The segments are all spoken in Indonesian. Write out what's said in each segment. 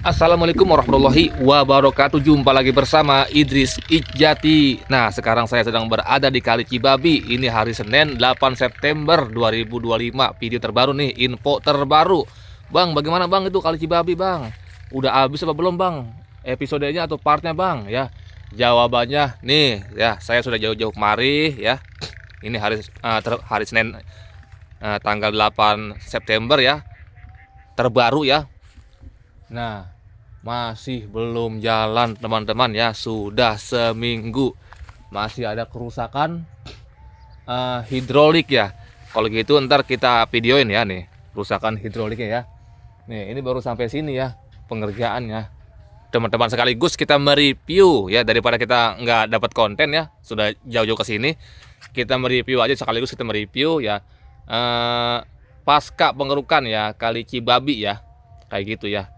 Assalamualaikum warahmatullahi wabarakatuh. Jumpa lagi bersama Idris Ijati. Nah, sekarang saya sedang berada di Kali Cibabi. Ini hari Senin 8 September 2025. Video terbaru nih, info terbaru. Bang, bagaimana bang itu Kali Cibabi bang? Udah habis apa belum bang? Episodenya atau partnya bang? Ya, jawabannya nih ya. Saya sudah jauh-jauh kemari ya. Ini hari Senin tanggal 8 September ya. Terbaru ya. Nah, masih belum jalan teman-teman ya, sudah seminggu masih ada kerusakan hidrolik ya. Kalau gitu ntar kita videoin ya nih kerusakan hidroliknya ya. Nih ini baru sampai sini ya pengerjaannya teman-teman, sekaligus kita mereview ya, daripada kita nggak dapat konten ya, sudah jauh-jauh ke sini kita mereview aja, sekaligus kita mereview ya pasca pengerukan ya Kali Cibabi ya, kayak gitu ya.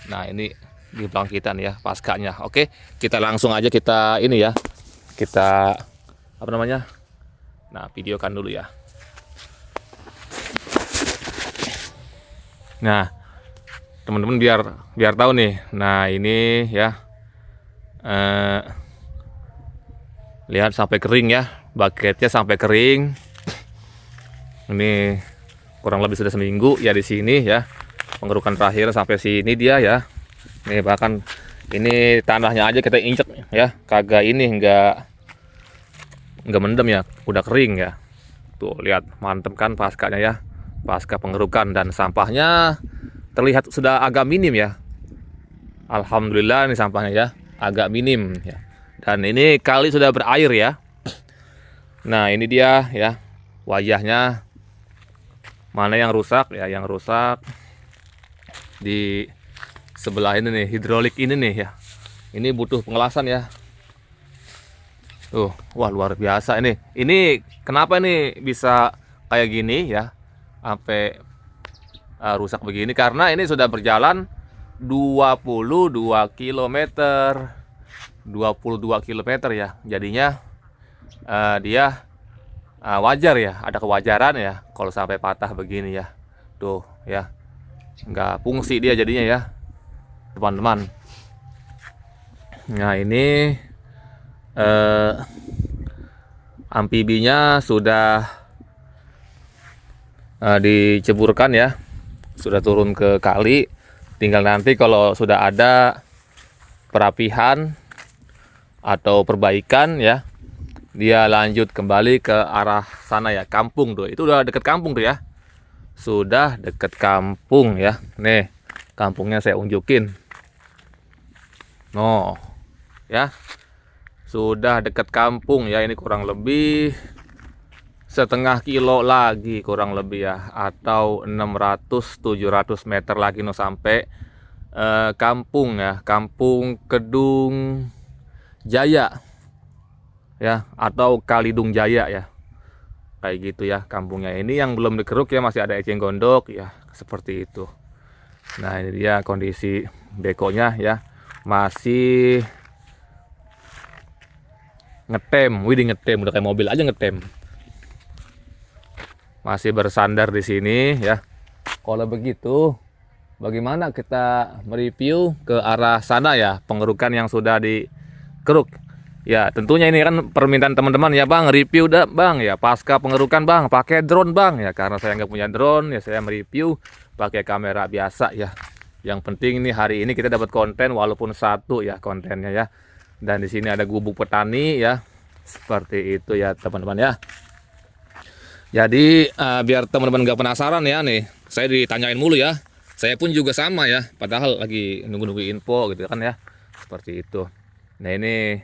Nah ini di belakang kita nih ya paskanya. Oke, kita langsung aja kita ini ya, kita apa namanya, nah videokan dulu ya. Nah teman-teman biar tahu nih. Nah ini ya lihat sampai kering ya, baketnya sampai kering. Ini kurang lebih sudah seminggu ya di sini ya. Pengerukan terakhir sampai sini dia ya. Nih bahkan ini tanahnya aja kita injek ya, kagak ini enggak mendem ya, udah kering ya. Tuh lihat mantep kan paskanya ya, pasca pengerukan, dan sampahnya terlihat sudah agak minim ya. Alhamdulillah ini sampahnya ya agak minim ya. Dan ini kali sudah berair ya. Nah ini dia ya wajahnya, mana yang rusak ya, yang rusak di sebelah ini nih, hidrolik ini nih ya. Ini butuh pengelasan ya. Tuh, wah luar biasa ini. Ini kenapa ini bisa kayak gini ya? Sampai rusak begini karena ini sudah berjalan 22 km. 22 km ya. Jadinya dia wajar ya, ada kewajaran ya kalau sampai patah begini ya. Tuh ya. Nggak fungsi dia jadinya ya teman-teman. Nah ini amfibinya sudah diceburkan ya, sudah turun ke kali. Tinggal nanti kalau sudah ada perapihan atau perbaikan ya, dia lanjut kembali ke arah sana ya, kampung tuh. Itu udah deket kampung tuh ya, sudah deket kampung ya. Nih kampungnya saya unjukin. No ya, sudah deket kampung ya. Ini kurang lebih setengah kilo lagi kurang lebih ya, atau 600-700 meter lagi no sampai kampung ya, Kampung Kedung Jaya ya, atau Kalidung Jaya ya, kayak gitu ya kampungnya. Ini yang belum dikeruk ya, masih ada eceng gondok ya, seperti itu. Nah ini dia kondisi bekonya ya, masih ngetem. Widih, ngetem, udah kayak mobil aja ngetem. Masih bersandar di sini ya. Kalau begitu bagaimana kita mereview ke arah sana ya, pengerukan yang sudah dikeruk. Ya tentunya ini kan permintaan teman-teman ya, bang review dah bang ya pasca pengerukan bang pakai drone bang ya. Karena saya nggak punya drone ya, saya mereview pakai kamera biasa ya. Yang penting ini hari ini kita dapat konten walaupun satu ya kontennya ya. Dan di sini ada gubuk petani ya, seperti itu ya teman-teman ya. Jadi biar teman-teman nggak penasaran ya nih, saya ditanyain mulu ya. Saya pun juga sama ya, padahal lagi nunggu-nunggu info gitu kan ya, seperti itu. Nah ini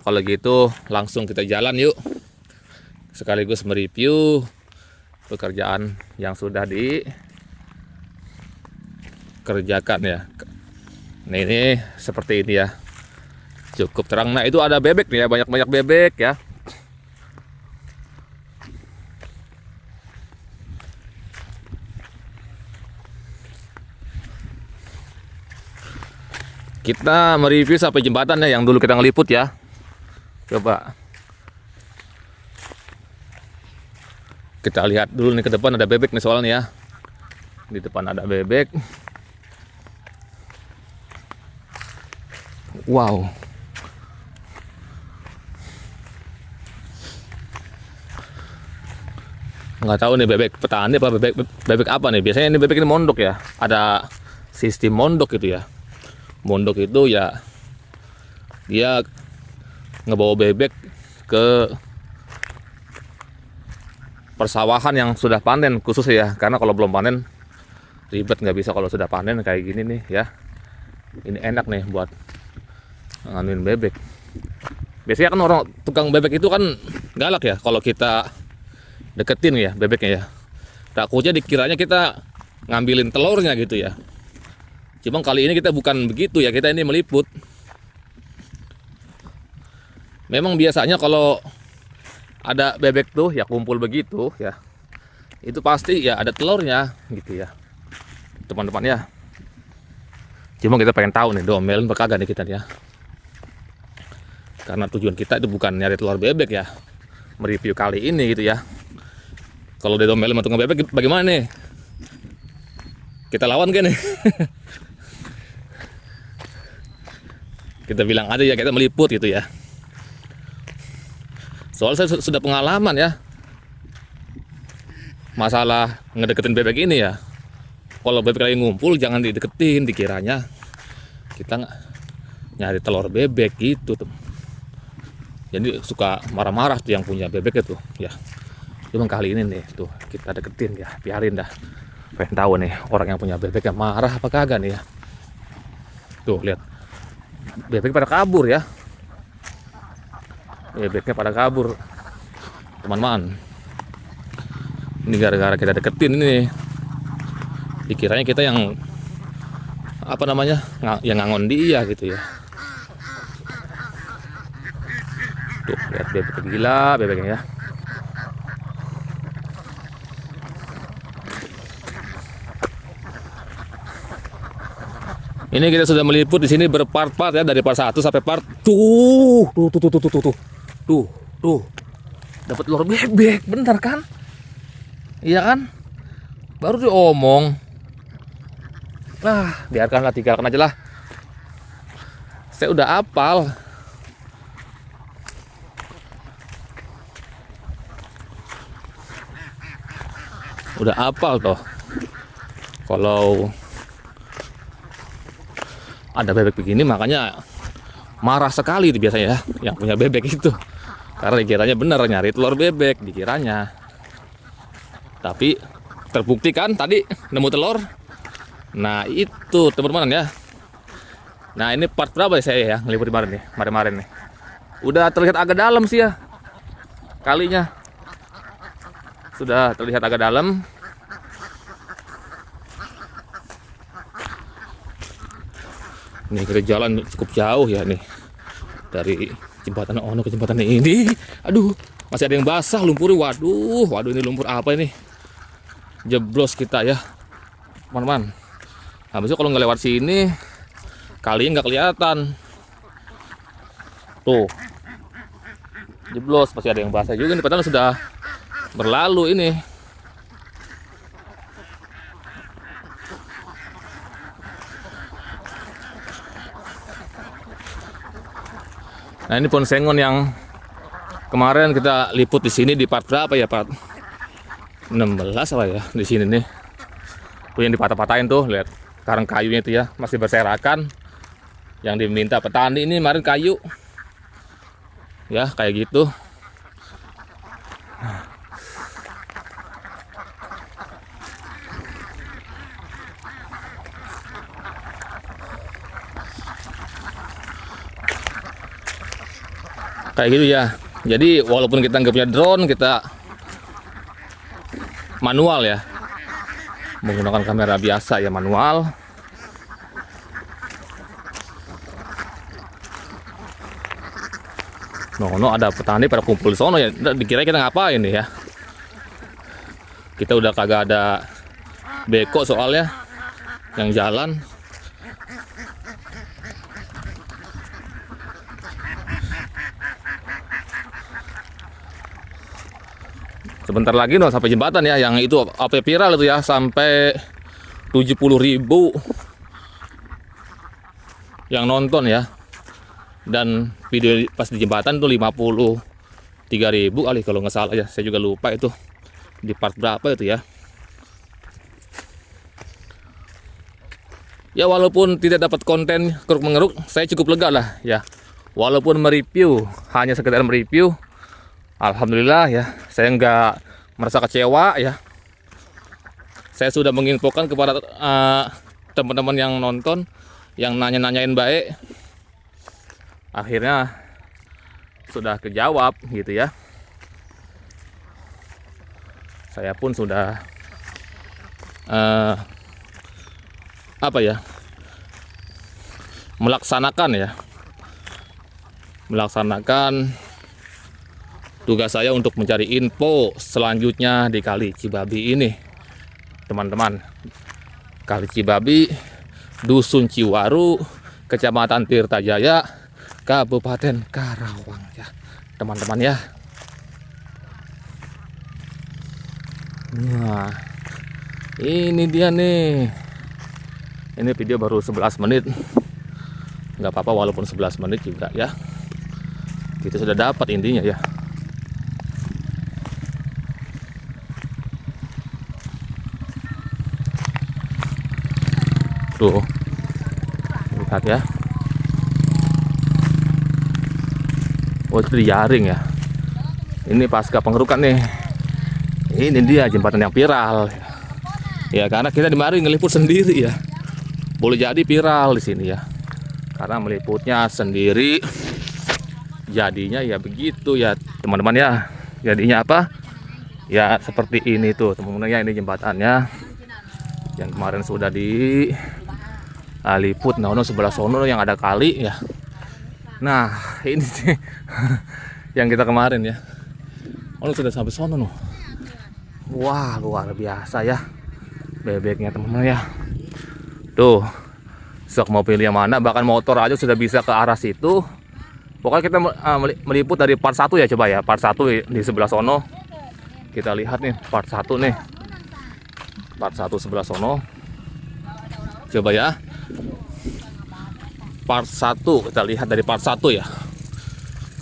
kalau gitu langsung kita jalan yuk, sekaligus mereview pekerjaan yang sudah dikerjakan ya. Nah ini seperti ini ya, cukup terang. Nah itu ada bebek nih ya, banyak-banyak bebek ya. Kita mereview sampai jembatan ya, yang dulu kita ngeliput ya. Coba kita lihat dulu nih ke depan, ada bebek nih soalnya ya. Di depan ada bebek. Wow. Nggak tahu nih bebek petani apa bebek apa nih. Biasanya ini bebek ini mondok ya. Ada sistem mondok gitu ya. Mondok itu ya dia ngebawa bebek ke persawahan yang sudah panen khusus ya. Karena kalau belum panen ribet, nggak bisa. Kalau sudah panen kayak gini nih ya. Ini enak nih buat nganuin bebek. Biasanya kan orang tukang bebek itu kan galak ya kalau kita deketin ya bebeknya ya. Takutnya dikiranya kita ngambilin telurnya gitu ya. Cuma kali ini kita bukan begitu ya, kita ini meliput. Memang biasanya kalau ada bebek tuh ya kumpul begitu ya, itu pasti ya ada telurnya gitu ya teman-teman ya. Cuma kita pengen tahu nih diomelin apa kagak nih kita ya. Karena tujuan kita itu bukan nyari telur bebek ya, mereview kali ini gitu ya. Kalau dia domelin sama tukang bebek bagaimana nih? Kita lawan kan nih? Kita bilang aja ya kita meliput gitu ya. Soalnya saya sudah pengalaman ya. Masalah ngedeketin bebek ini ya. Kalau bebek lagi ngumpul jangan dideketin, dikiranya kita nyari telur bebek gitu tuh. Jadi suka marah-marah tuh yang punya bebek itu ya. Cuma kali ini nih tuh kita deketin ya, biarin dah. Pengen tahu nih orang yang punya bebek yang marah apa kagak nih ya. Tuh lihat, bebek pada kabur ya. Bebeknya pada kabur, teman-teman. Ini gara-gara kita deketin ini. Dikiranya kita yang apa namanya, yang ngangon dia gitu ya. Tuh lihat bebek gila bebeknya ya. Ini kita sudah meliput di sini berpart-part ya, dari part 1 sampai part tuh. Dapat telur bebek, bener kan? Iya kan? Baru diomong. Nah, biarkanlah, tinggalkan aja lah. Saya udah hafal. Udah hafal toh. Kalau ada bebek begini makanya marah sekali itu biasanya ya yang punya bebek itu, karena dikiranya bener nyari telur bebek dikiranya, tapi terbukti kan tadi nemu telur. Nah itu teman-teman ya. Nah ini part berapa ya saya ya ngeliput kemarin nih udah terlihat agak dalam sih ya, kalinya sudah terlihat agak dalam. Nih kita jalan cukup jauh ya nih dari jembatan Ono ke jembatan ini. Aduh, masih ada yang basah lumpur. Waduh, ini lumpur apa ini? Jeblos kita ya, teman-teman. Habis itu kalau nggak lewat sini, kalinya nggak kelihatan. Tuh, jeblos, masih ada yang basah juga nih. Padahal sudah berlalu ini. Nah ini pohon sengon yang kemarin kita liput di sini di part berapa ya, part 16 apa ya di sini nih. Tuh yang dipatah-patahin tuh, lihat karang kayunya itu ya masih berserakan. Yang diminta petani ini kemarin kayu. Ya kayak gitu. Kayak gitu ya. Jadi walaupun kita nggak punya drone, kita manual ya, menggunakan kamera biasa ya, manual. No, ada petani pada kumpul di sono ya. Dikira kita ngapain nih ya? Kita udah kagak ada beko soalnya yang jalan. Sebentar lagi no sampai jembatan ya, yang itu apa viral itu ya, sampai 70.000 yang nonton ya. Dan video pas di jembatan tuh 53.000 kali kalau nggak salah ya. Saya juga lupa itu di part berapa itu ya. Ya walaupun tidak dapat konten keruk mengeruk, saya cukup lega lah ya. Walaupun mereview, hanya sekedar mereview, alhamdulillah ya, saya nggak merasa kecewa ya. Saya sudah menginfokan kepada teman-teman yang nonton, yang nanya-nanyain baik, akhirnya sudah kejawab gitu ya. Saya pun sudah melaksanakan tugas saya untuk mencari info selanjutnya di Kali Cibabi ini, teman-teman. Kali Cibabi, Dusun Ciwaru, Kecamatan Tirtajaya, Kabupaten Karawang ya, teman-teman ya. Nah, ini dia nih. Ini video baru 11 menit. Nggak apa-apa walaupun 11 menit juga ya. Kita sudah dapat intinya ya. Tuh. Lihat ya. Oh, itu dijaring ya. Ini pasca pengerukan nih. Ini dia jembatan yang viral. Ya, karena kita dimari ngeliput sendiri ya. Boleh jadi viral di sini ya. Karena meliputnya sendiri, jadinya ya begitu ya teman-teman ya. Jadinya apa? Ya seperti ini tuh teman-teman ya, ini jembatannya yang kemarin sudah diliput. Nah, sebelah sono yang ada kali ya. Nah, ini sih yang kita kemarin ya. Oh, sudah sampai sono noh. Wah, luar biasa ya bebeknya teman-teman ya. Tuh, sok mau pilih yang mana, bahkan motor aja sudah bisa ke arah situ. Pokoknya kita meliput dari part 1 ya, coba ya. Part 1 di sebelah sono. Kita lihat nih part 1 nih. Part 1 sebelah sono. Coba ya. Part 1 kita lihat dari part 1 ya.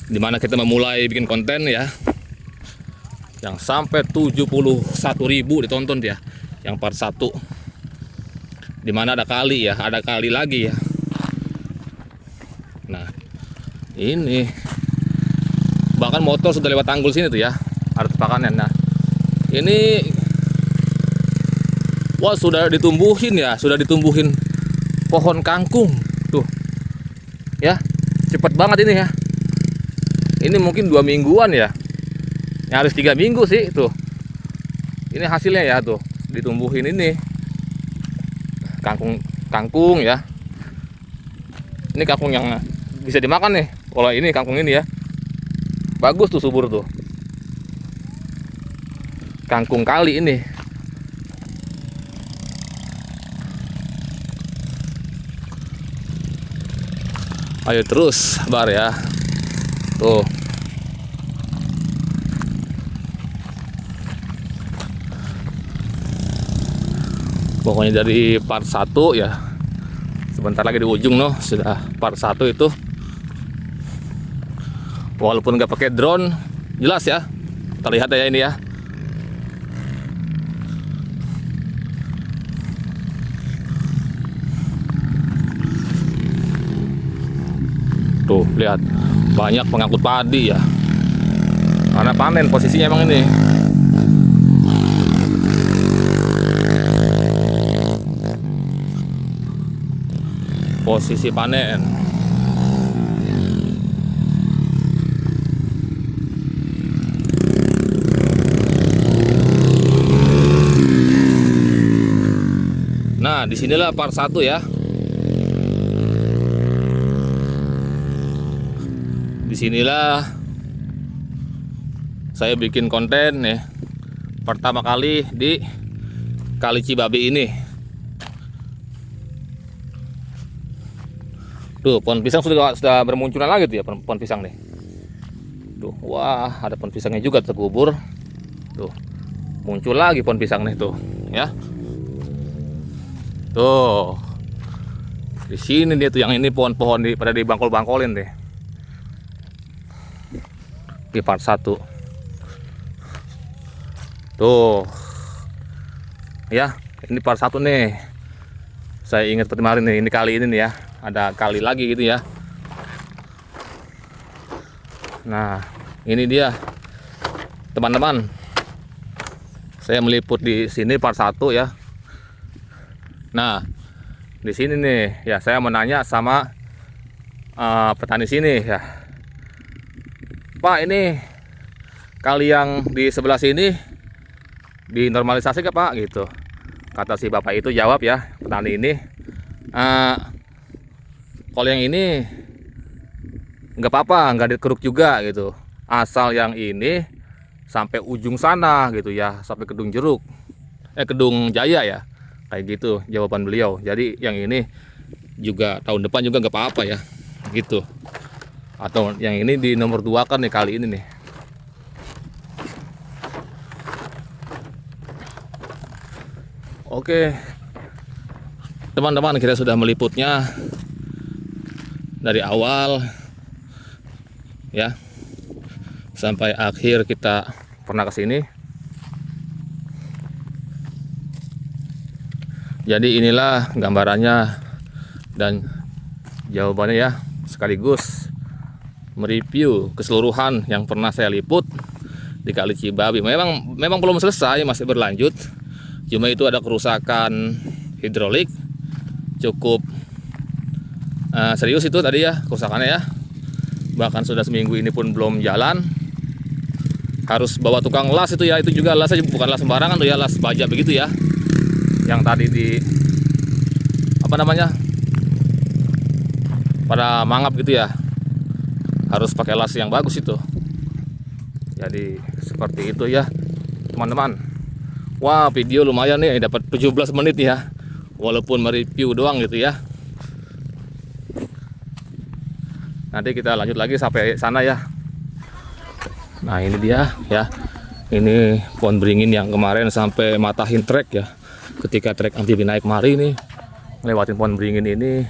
Dimana kita memulai bikin konten ya. Yang sampai 71.000 ditonton ya. Yang part 1. Dimana ada kali ya, ada kali lagi ya. Nah, ini bahkan motor sudah lewat tanggul sini tuh ya, ada tepakannya. Nah, ini wah sudah ditumbuhin ya, sudah ditumbuhin pohon kangkung tuh ya. Cepet banget ini ya. Ini mungkin 2 mingguan ya, nyaris 3 minggu sih tuh. Ini hasilnya ya tuh, ditumbuhin ini kangkung ya. Ini kangkung yang bisa dimakan nih. Kalau ini kangkung ini ya, bagus tuh, subur tuh. Kangkung kali ini. Ayo terus bar ya. Tuh. Pokoknya dari part 1 ya, sebentar lagi di ujung noh, sudah part 1 itu. Walaupun nggak pakai drone, jelas ya, terlihat ya ini ya. Tuh lihat, banyak pengangkut padi ya, karena panen posisinya emang ini. Posisi panen. Nah, disinilah part 1 ya. Disinilah saya bikin konten nih, pertama kali di Kali Cibabi ini. Tuh, pohon pisang sudah bermunculan lagi tuh ya, pohon pisang nih. Tuh, wah, ada pohon pisangnya juga terkubur. Tuh, muncul lagi pohon pisang nih tuh, ya. Tuh. Di sini dia tuh, yang ini pohon-pohon pada dibangkol-bangkolin deh. di part 1. Tuh. Ya, ini part 1 nih. Saya ingat seperti kemarin nih, ini kali ini nih ya. Ada kali lagi gitu ya. Nah, ini dia. Teman-teman. Saya meliput di sini part 1 ya. Nah, di sini nih ya saya menanya sama petani sini ya. Pak, ini kali yang di sebelah sini dinormalisasi ke Pak gitu. Kata si bapak itu jawab ya, petani ini, kalau yang ini nggak apa-apa, nggak dikeruk juga gitu. Asal yang ini sampai ujung sana gitu ya, sampai Kedung Jeruk, Kedung Jaya ya, kayak gitu jawaban beliau. Jadi yang ini juga tahun depan juga nggak apa-apa ya, gitu. Atau yang ini di nomor 2 kan nih kali ini nih. Oke, teman-teman, kita sudah meliputnya dari awal ya sampai akhir kita pernah ke sini. Jadi inilah gambarannya dan jawabannya ya, sekaligus mereview keseluruhan yang pernah saya liput di Kali Cibabi. Memang belum selesai, masih berlanjut. Cuma itu ada kerusakan hidrolik cukup serius itu tadi ya kerusakannya ya. Bahkan sudah seminggu ini pun belum jalan. Harus bawa tukang las itu ya. Itu juga lasnya bukan las sembarangan tuh ya, las baja begitu ya. Yang tadi di apa namanya? Pada mangap gitu ya. Harus pakai las yang bagus itu. Jadi seperti itu ya, teman-teman. Wah, video lumayan nih, dapat 17 menit ya. Walaupun mereview doang gitu ya. Nanti kita lanjut lagi sampai sana ya. Nah, ini dia ya. Ini pohon beringin yang kemarin sampai matahin trek ya. Ketika trek amfibi naik kemari nih, lewatin pohon beringin ini,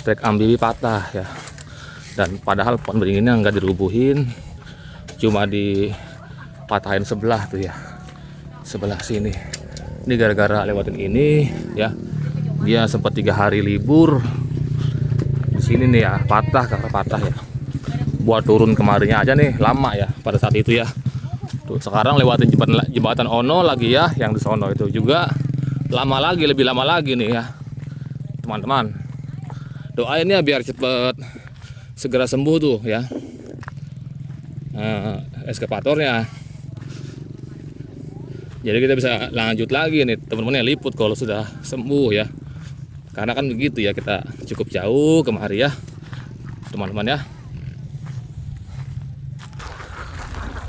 trek amfibi patah ya. Dan padahal pohon beringinnya nggak dirubuhin, cuma dipatahin sebelah tuh ya. Sebelah sini. Ini gara-gara lewatin ini ya. Dia sempat 3 hari libur. Di sini nih ya, patah karena patah ya. Buat turun kemarinnya aja nih lama ya pada saat itu ya. Tuh, sekarang lewatin jembatan Ono lagi ya, yang di sono itu juga lama lagi, lebih lama lagi nih ya. Teman-teman. Doain ya biar cepet segera sembuh tuh ya. Eskavatornya. Jadi kita bisa lanjut lagi nih teman-teman yang liput kalau sudah sembuh ya. Karena kan begitu ya, kita cukup jauh kemari ya teman-teman ya.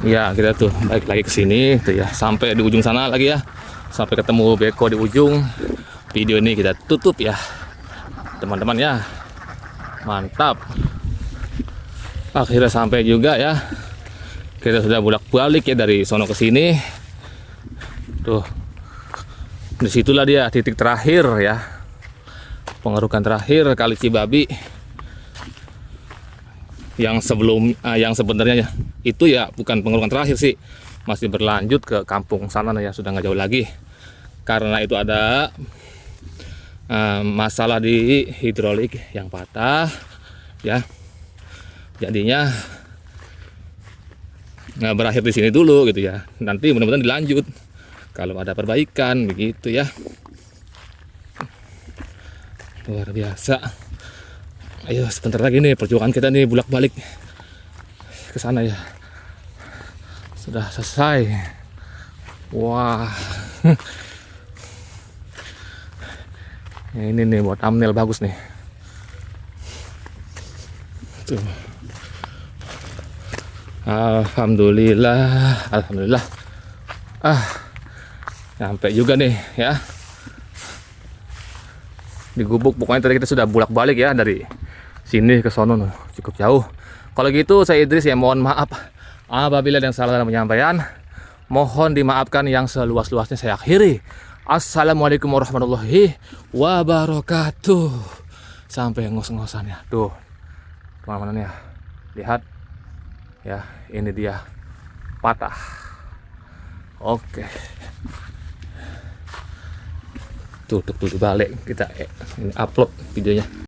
Ya kita tuh balik lagi ke sini tuh ya, sampai di ujung sana lagi ya, sampai ketemu beko di ujung. Video ini kita tutup ya teman-teman ya. Mantap, akhirnya sampai juga ya. Kita sudah bolak-balik ya dari sono ke sini. Tuh, disitulah dia titik terakhir ya, pengerukan terakhir Kali Cibabi. Yang sebenarnya itu ya bukan pengerukan terakhir sih, masih berlanjut ke kampung sana ya, sudah nggak jauh lagi. Karena itu ada masalah di hidrolik yang patah ya, jadinya nggak berakhir di sini dulu gitu ya. Nanti mudah-mudahan dilanjut kalau ada perbaikan begitu ya. Luar biasa. Ayo sebentar lagi nih perjuangan kita nih bolak-balik ke sana ya. Sudah selesai. Wah. Ini nih buat thumbnail bagus nih. Tuh. Alhamdulillah, alhamdulillah. Sampai juga nih ya. Di Gubuk pokoknya tadi kita sudah bolak-balik ya dari sini ke sono cukup jauh. Kalau gitu saya Idris ya, mohon maaf apabila ada yang salah dalam penyampaian. Mohon dimaafkan, yang seluas-luasnya saya akhiri. Assalamualaikum warahmatullahi wabarakatuh. Sampai ngos-ngosan ya. Tuh. Teman-teman ya. Lihat. Ya, ini dia patah. Oke. Tuh dibalik kita ini upload videonya.